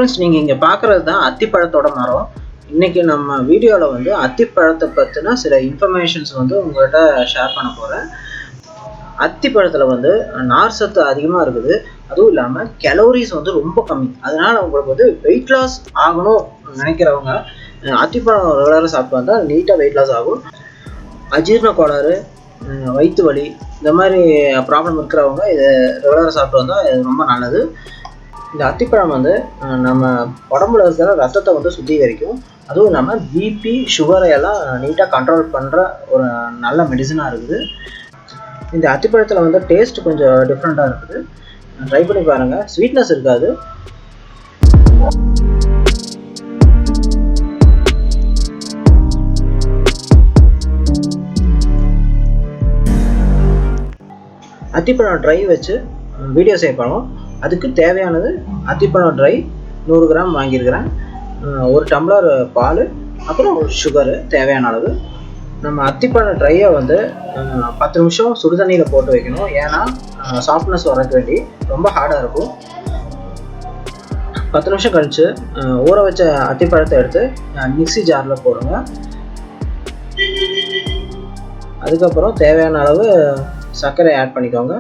Friends, நீங்கள் இங்கே பார்க்குறது தான் அத்திப்பழத்தோட மரம். இன்றைக்கி நம்ம வீடியோவில் வந்து அத்திப்பழத்தை பற்றின சில இன்ஃபர்மேஷன்ஸ் வந்து உங்கள்கிட்ட ஷேர் பண்ண போகிறேன். அத்திப்பழத்தில் வந்து நார் சத்து அதிகமாக இருக்குது. அதுவும் இல்லாமல் கலோரிஸ் வந்து ரொம்ப கம்மி. அதனால் உங்களுக்கு வந்து வெயிட் லாஸ் ஆகணும் நினைக்கிறவங்க அத்திப்பழம் ரெகுலராக சாப்பிட்டு வந்தால் நீட்டாக வெயிட் லாஸ் ஆகும். அஜீரண கோளாறு, வயிற்று வலி, இந்த மாதிரி ப்ராப்ளம் இருக்கிறவங்க இதை ரெகுலராக சாப்பிட்டு வந்தால் இது ரொம்ப நல்லது. இந்த அத்திப்பழம் வந்து நம்ம உடம்புல இருக்கிற ரத்தத்தை வந்து சுத்திகரிக்கும். அதுவும் இல்லாமல் பிபி, சுகரை எல்லாம் நீட்டாக கண்ட்ரோல் பண்ணுற ஒரு நல்ல மெடிசனாக இருக்குது. இந்த அத்திப்பழத்தில் வந்து டேஸ்ட் கொஞ்சம் டிஃப்ரெண்ட்டாக இருக்குது. ட்ரை பண்ணி பாருங்கள். ஸ்வீட்னஸ் இருக்காது. அத்திப்பழம் ட்ரை வச்சு வீடியோ செய்யப்படும். அதுக்கு தேவையானது அத்திப்பழம் ட்ரை 100 கிராம் வாங்கியிருக்கிறேன், 1 டம்ளர் பால், அப்புறம் சுகரு தேவையான அளவு. நம்ம அத்திப்பழம் ட்ரையை வந்து 10 நிமிஷம் சுடுதண்ணியில் போட்டு வைக்கணும். ஏன்னா சாஃப்ட்னஸ் வரக்கு வேண்டி ரொம்ப ஹார்டாக இருக்கும். 10 நிமிஷம் கழித்து ஊற வச்ச அத்திப்பழத்தை எடுத்து மிக்ஸி ஜாரில் போடுங்க. அதுக்கப்புறம் தேவையான அளவு சர்க்கரை ஆட் பண்ணிக்கோங்க.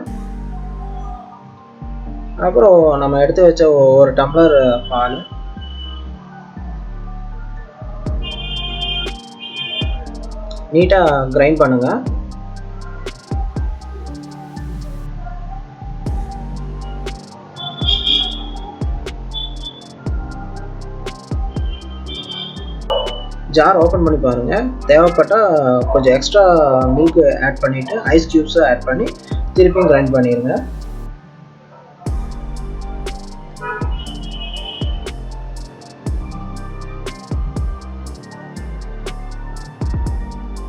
அப்புறம் நம்ம எடுத்து வச்ச 1 டம்ளர் பால், நீட்டாக கிரைண்ட் பண்ணுங்க. ஜார் ஓப்பன் பண்ணி பாருங்கள். தேவைப்பட்டால் கொஞ்சம் எக்ஸ்ட்ரா மில்க் ஆட் பண்ணிவிட்டு ஐஸ் க்யூப்ஸை ஆட் பண்ணி திருப்பியும் கிரைண்ட் பண்ணிடுங்க.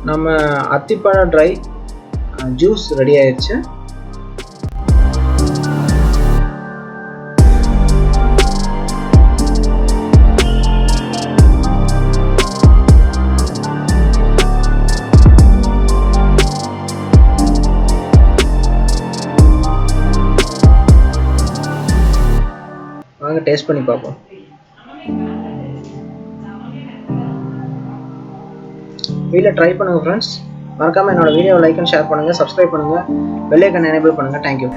நம்ம அத்திப்பழம் ட்ரை ஜூஸ் ரெடி ஆயிடுச்சு. வாங்க டேஸ்ட் பண்ணி பார்ப்போம். வீட்டில் ட்ரை பண்ணுங்கள் ஃப்ரெண்ட்ஸ். மறக்காமல் என்னோட வீடியோவை லைக் அண்ட் ஷேர் பண்ணுங்கள், சப்ஸ்கிரைப் பண்ணுங்கள், பெல் ஐகானை எனேபிள் பண்ணுங்கள். தேங்க்யூ.